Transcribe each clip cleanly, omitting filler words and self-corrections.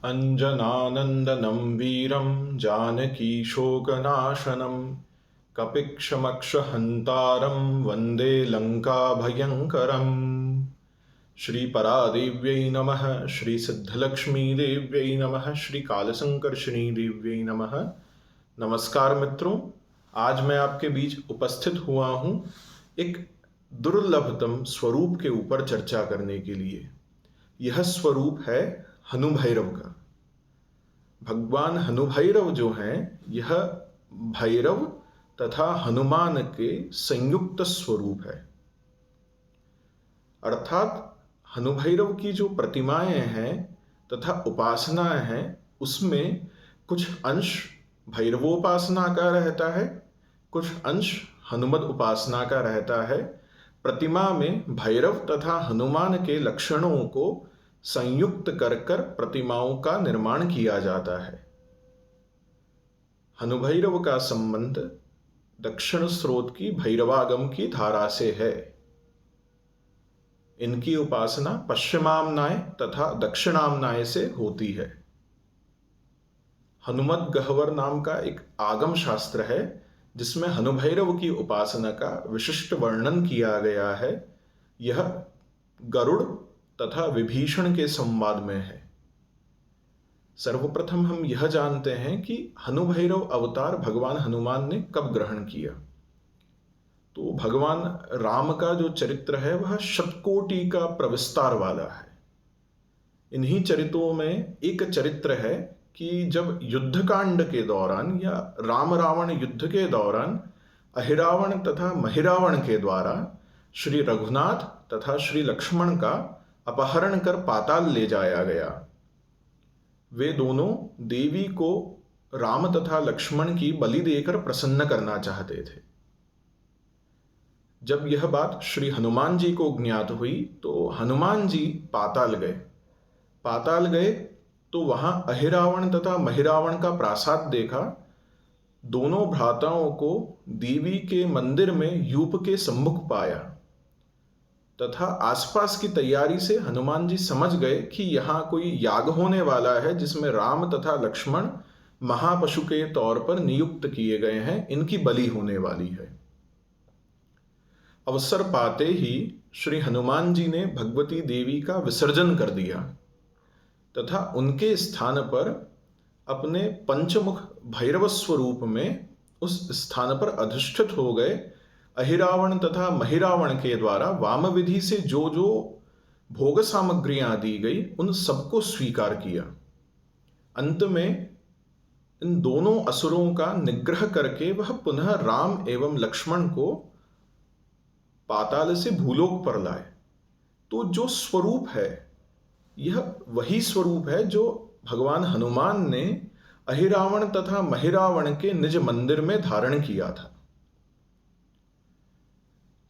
अञ्जनानन्दनं वीरं जानकीशोकनाशनं कपिक्षमक्षहन्तारं वन्दे लङ्काभयङ्करम्। श्रीपरादेव्यै नमः, श्रीसिद्धलक्ष्मीदेव्यै नमः, श्रीकालसंकर्षिणीदेव्यै नमः। नमस्कार मित्रों, आज मैं आपके बीच उपस्थित हुआ हूँ एक दुर्लभतम स्वरूप के ऊपर चर्चा करने के लिए। यह स्वरूप है हनुभैरव का। भगवान हनुभैरव जो हैं, यह भैरव तथा हनुमान के संयुक्त स्वरूप है। अर्थात हनुभैरव की जो प्रतिमाएं हैं तथा उपासनाएं हैं, उसमें कुछ अंश भैरवोपासना का रहता है, कुछ अंश हनुमत उपासना का रहता है। प्रतिमा में भैरव तथा हनुमान के लक्षणों को संयुक्त कर कर प्रतिमाओं का निर्माण किया जाता है। हनुभैरव का संबंध दक्षिण स्रोत की भैरवागम की धारा से है। इनकी उपासना पश्चिमामनाय तथा दक्षिणामनाय से होती है। हनुमत गह्वर नाम का एक आगम शास्त्र है, जिसमें हनुभैरव की उपासना का विशिष्ट वर्णन किया गया है। यह गरुड़ तथा विभीषण के संवाद में है। सर्वप्रथम हम यह जानते हैं कि हनुभैरव अवतार भगवान हनुमान ने कब ग्रहण किया। तो भगवान राम का जो चरित्र है वह शतकोटि का प्रविस्तार वाला है। इन्हीं चरित्रों में एक चरित्र है कि जब युद्धकांड के दौरान या राम रावण युद्ध के दौरान अहिरावण तथा महिरावण के द्वारा श्री रघुनाथ तथा श्री लक्ष्मण का अपहरण कर पाताल ले जाया गया। वे दोनों देवी को राम तथा लक्ष्मण की बलि देकर प्रसन्न करना चाहते थे। जब यह बात श्री हनुमान जी को ज्ञात हुई तो हनुमान जी पाताल गए तो वहां अहिरावण तथा महिरावण का प्रासाद देखा। दोनों भ्राताओं को देवी के मंदिर में यूप के सम्मुख पाया तथा आसपास की तैयारी से हनुमान जी समझ गए कि यहाँ कोई याग होने वाला है, जिसमें राम तथा लक्ष्मण महापशु के तौर पर नियुक्त किए गए हैं। इनकी बलि होने वाली है। अवसर पाते ही श्री हनुमान जी ने भगवती देवी का विसर्जन कर दिया तथा उनके स्थान पर अपने पंचमुख भैरव स्वरूप में उस स्थान पर अधिष्ठित हो गए। अहिरावण तथा महिरावण के द्वारा वाम विधि से जो जो भोग सामग्रियां दी गई, उन सबको स्वीकार किया। अंत में इन दोनों असुरों का निग्रह करके वह पुनः राम एवं लक्ष्मण को पाताल से भूलोक पर लाए। तो जो स्वरूप है, यह वही स्वरूप है जो भगवान हनुमान ने अहिरावण तथा महिरावण के निज मंदिर में धारण किया था।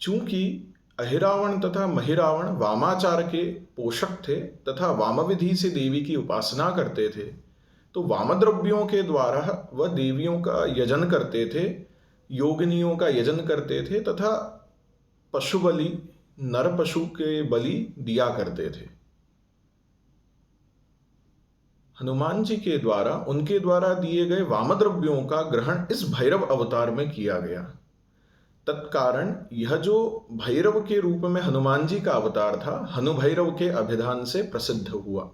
चूंकि अहिरावण तथा महिरावण वामाचार के पोषक थे तथा वामविधि से देवी की उपासना करते थे, तो वामद्रव्यों के द्वारा वह देवियों का यजन करते थे, योगिनियों का यजन करते थे तथा पशु बलि, नर पशु के बलि दिया करते थे। हनुमान जी के द्वारा उनके द्वारा दिए गए वामद्रव्यों का ग्रहण इस भैरव अवतार में किया गया। तत्कारण यह जो भैरव के रूप में हनुमान जी का अवतार था, हनुभैरव के अभिधान से प्रसिद्ध हुआ।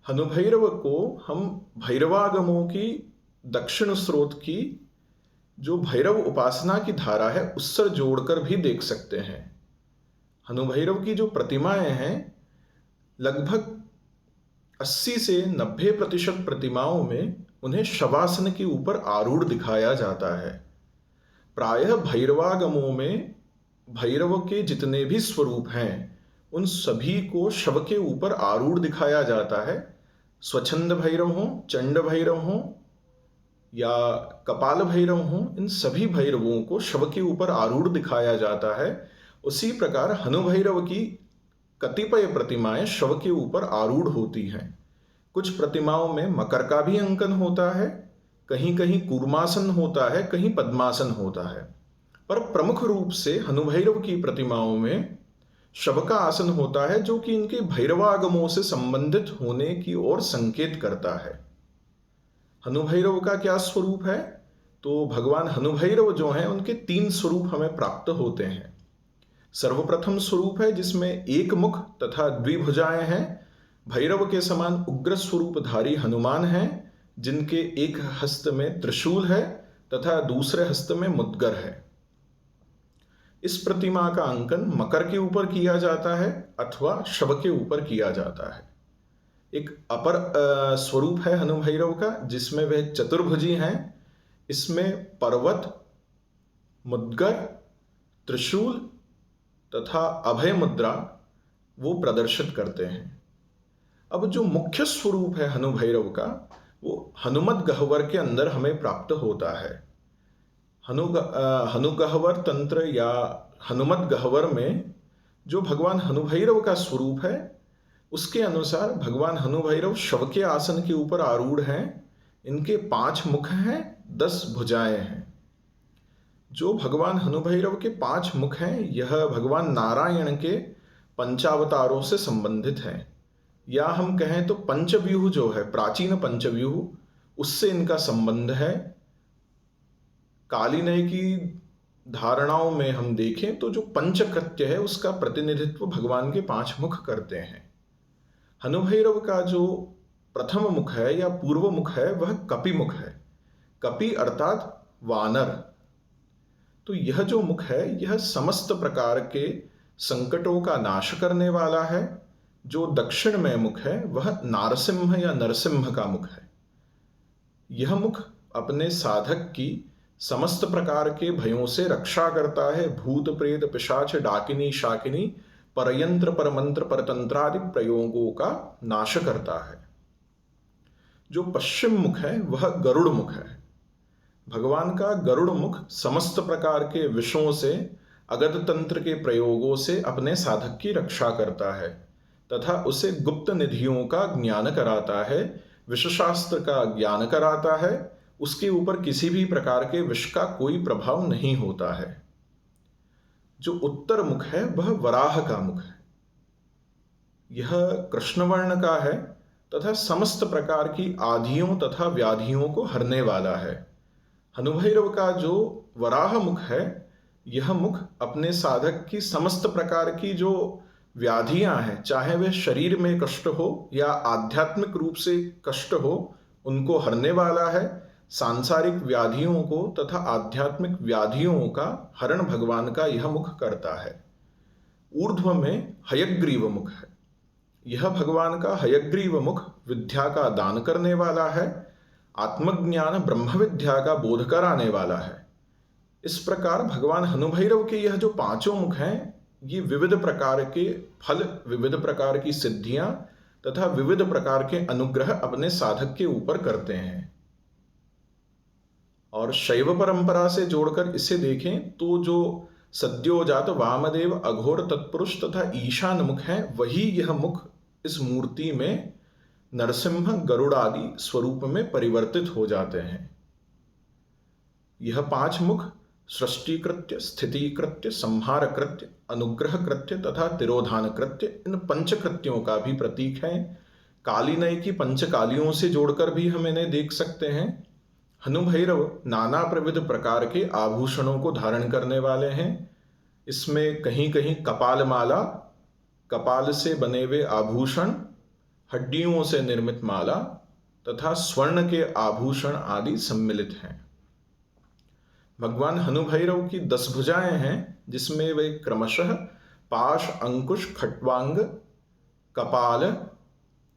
हनुभैरव को हम भैरवागमों की दक्षिण स्रोत की जो भैरव उपासना की धारा है, उससे जोड़कर भी देख सकते हैं। हनुभैरव की जो प्रतिमाएं हैं, लगभग 80 से 90% प्रतिमाओं में उन्हें शवासन के ऊपर आरूढ़ दिखाया जाता है। प्रायः भैरवागमों में भैरव के जितने भी स्वरूप हैं, उन सभी को शव के ऊपर आरूढ़ दिखाया जाता है। स्वच्छंद भैरव हों, चंड भैरव हों या कपाल भैरव हों, इन सभी भैरवों को शव के ऊपर आरूढ़ दिखाया जाता है। उसी प्रकार हनुभैरव की कतिपय प्रतिमाएं शव के ऊपर आरूढ़ होती हैं। कुछ प्रतिमाओं में मकर का भी अंकन होता है, कहीं कहीं कूर्मासन होता है, कहीं पद्मासन होता है। पर प्रमुख रूप से हनुभैरव की प्रतिमाओं में शव का आसन होता है, जो कि इनके भैरवागमों से संबंधित होने की ओर संकेत करता है। हनुभैरव का क्या स्वरूप है? तो भगवान हनुभैरव जो हैं उनके 3 स्वरूप हमें प्राप्त होते हैं। सर्वप्रथम स्वरूप है जिसमें एक मुख तथा द्विभुजाएं हैं। भैरव के समान उग्र स्वरूपधारी हनुमान हैं, जिनके एक हस्त में त्रिशूल है तथा दूसरे हस्त में मुद्गर है। इस प्रतिमा का अंकन मकर के ऊपर किया जाता है अथवा शव के ऊपर किया जाता है। एक अपर स्वरूप है हनुभैरव का, जिसमें वह चतुर्भुजी हैं। इसमें पर्वत, मुद्गर, त्रिशूल तथा अभय मुद्रा वो प्रदर्शित करते हैं। अब जो मुख्य स्वरूप है हनुभैरव का, वो हनुमत गह्वर के अंदर हमें प्राप्त होता है। हनुगह्वर तंत्र या हनुमत गह्वर में जो भगवान हनुभैरव का स्वरूप है, उसके अनुसार भगवान हनुभैरव शव के आसन के ऊपर आरूढ़ हैं। इनके 5 मुख हैं, 10 भुजाएं हैं। जो भगवान हनुभैरव के 5 मुख हैं, यह भगवान नारायण के पंचावतारों से संबंधित हैं, या हम कहें तो पंचव्यूह जो है, प्राचीन पंचव्यूह, उससे इनका संबंध है। कालीनय की धारणाओं में हम देखें तो जो पंचकृत्य है उसका प्रतिनिधित्व भगवान के 5 मुख करते हैं। हनुभैरव का जो प्रथम मुख है या पूर्व मुख है, वह कपि मुख है। कपि अर्थात वानर। तो यह जो मुख है, यह समस्त प्रकार के संकटों का नाश करने वाला है। जो दक्षिण में मुख है, वह नारसिंह या नरसिंह का मुख है। यह मुख अपने साधक की समस्त प्रकार के भयों से रक्षा करता है। भूत प्रेत पिशाच डाकिनी शाकिनी परयंत्र परमंत्र परतंत्रादि प्रयोगों का नाश करता है। जो पश्चिम मुख है, वह गरुड़ मुख है। भगवान का गरुड़ मुख समस्त प्रकार के विषयों से, अगध तंत्र के प्रयोगों से अपने साधक की रक्षा करता है तथा उसे गुप्त निधियों का ज्ञान कराता है, विषशास्त्र का ज्ञान कराता है। उसके ऊपर किसी भी प्रकार के विष का कोई प्रभाव नहीं होता है। जो उत्तर मुख है, वह वराह का मुख है। यह कृष्णवर्ण का है तथा समस्त प्रकार की आधियों तथा व्याधियों को हरने वाला है। हनुभैरव का जो वराह मुख है, यह मुख अपने साधक की समस्त प्रकार की जो व्याधियां हैं, चाहे वह शरीर में कष्ट हो या आध्यात्मिक रूप से कष्ट हो, उनको हरने वाला है। सांसारिक व्याधियों को तथा आध्यात्मिक व्याधियों का हरण भगवान का यह मुख करता है। ऊर्ध्व में हयग्रीव मुख है। यह भगवान का हयग्रीव मुख विद्या का दान करने वाला है, आत्मज्ञान ब्रह्म विद्या का बोध कराने वाला है। इस प्रकार भगवान हनुभैरव के यह जो 5 मुख हैं, ये विविध प्रकार के फल, विविध प्रकार की सिद्धियां तथा विविध प्रकार के अनुग्रह अपने साधक के ऊपर करते हैं। और शैव परंपरा से जोड़कर इसे देखें तो जो सद्योजात वामदेव अघोर तत्पुरुष तथा ईशान मुख हैं, वही यह मुख इस मूर्ति में नरसिंह गरुड़ आदि स्वरूप में परिवर्तित हो जाते हैं। यह 5 मुख सृष्टि कृत्य, स्थिति कृत्य, संहार कृत्य, अनुग्रह कृत्य तथा तिरोधान कृत्य, इन पंचकृत्यों का भी प्रतीक है। कालीनय की पंचकालियों से जोड़कर भी हम इन्हें देख सकते हैं। हनुभैरव नाना प्रविध प्रकार के आभूषणों को धारण करने वाले हैं। इसमें कहीं कहीं कपाल माला, कपाल से बने हुए आभूषण, हड्डियों से निर्मित माला तथा स्वर्ण के आभूषण आदि सम्मिलित हैं। भगवान हनुभैरव की 10 भुजाएं हैं, जिसमें वे क्रमशः पाश, अंकुश, खट्वांग, कपाल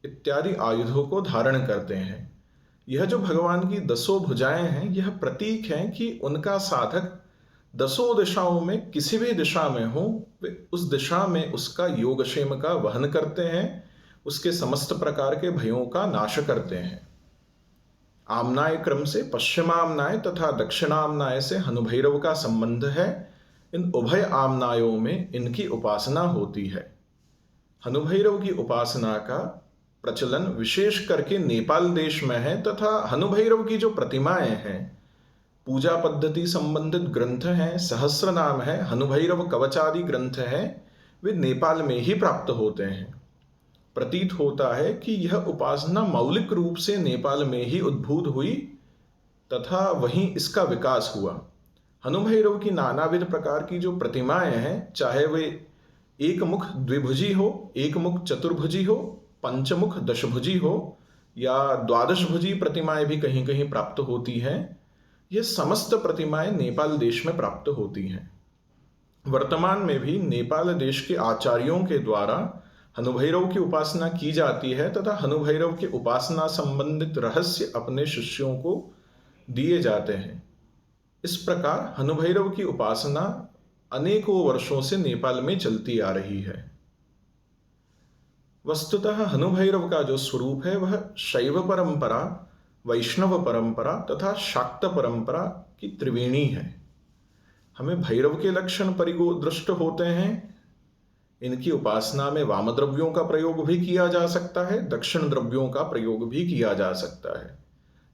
इत्यादि आयुधों को धारण करते हैं। यह जो भगवान की 10 भुजाएं हैं, यह प्रतीक हैं कि उनका साधक 10 दिशाओं में किसी भी दिशा में हो, वे उस दिशा में उसका योगक्षेम का वहन करते हैं, उसके समस्त प्रकार के भयों का नाश करते हैं। आमनाय क्रम से पश्चिमामनाय तथा दक्षिणामनाय से हनुभैरव का संबंध है। इन उभय आमनायों में इनकी उपासना होती है। हनुभैरव की उपासना का प्रचलन विशेष करके नेपाल देश में है तथा हनुभैरव की जो प्रतिमाएं हैं, पूजा पद्धति संबंधित ग्रंथ हैं, सहस्र नाम है, हनुभैरव कवचादि ग्रंथ हैं, वे नेपाल में ही प्राप्त होते हैं। प्रतीत होता है कि यह उपासना मौलिक रूप से नेपाल में ही उद्भूत हुई तथा वहीं इसका विकास हुआ। हनुभैरव की नानाविध प्रकार की जो प्रतिमाएं हैं, चाहे वे एक मुख द्विभुजी हो, एक मुख चतुर्भुजी हो, पंचमुख दशभुजी हो या द्वादशभुजी प्रतिमाएं भी कहीं कहीं प्राप्त होती हैं, ये समस्त प्रतिमाएं नेपाल देश में प्राप्त होती हैं। वर्तमान में भी नेपाल देश के आचार्यों के द्वारा हनुभैरव की उपासना की जाती है तथा हनुभैरव की उपासना संबंधित रहस्य अपने शिष्यों को दिए जाते हैं। इस प्रकार हनुभैरव की उपासना अनेकों वर्षों से नेपाल में चलती आ रही है। वस्तुतः हनुभैरव का जो स्वरूप है वह शैव परंपरा, वैष्णव परंपरा तथा शाक्त परंपरा की त्रिवेणी है। हमें भैरव के लक्षण परिगोदृष्ट होते हैं। इनकी उपासना में वाम द्रव्यों का प्रयोग भी किया जा सकता है, दक्षिण द्रव्यों का प्रयोग भी किया जा सकता है।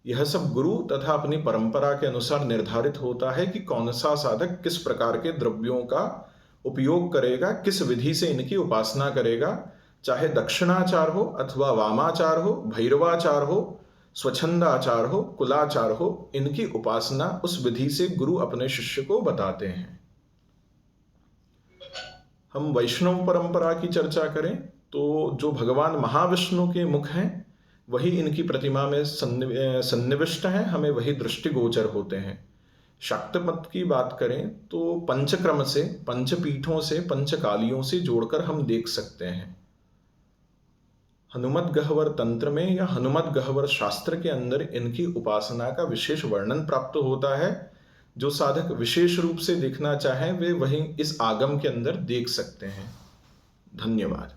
यह सब गुरु तथा अपनी परंपरा के अनुसार निर्धारित होता है कि कौन सा साधक किस प्रकार के द्रव्यों का उपयोग करेगा, किस विधि से इनकी उपासना करेगा, चाहे दक्षिणाचार हो अथवा वामाचार हो, भैरवाचार हो, स्वच्छंदाचार हो, कुलाचार हो, इनकी उपासना उस विधि से गुरु अपने शिष्य को बताते हैं। हम वैष्णव परंपरा की चर्चा करें तो जो भगवान महाविष्णु के मुख हैं वही इनकी प्रतिमा में सन्निविष्ट हैं, हमें वही दृष्टिगोचर होते हैं। शाक्त मत की बात करें तो पंचक्रम से, पंचपीठों से, पंचकालियों से जोड़कर हम देख सकते हैं। हनुमत गह्वर तंत्र में या हनुमत गह्वर शास्त्र के अंदर इनकी उपासना का विशेष वर्णन प्राप्त होता है। जो साधक विशेष रूप से देखना चाहें वे वहीं इस आगम के अंदर देख सकते हैं। धन्यवाद।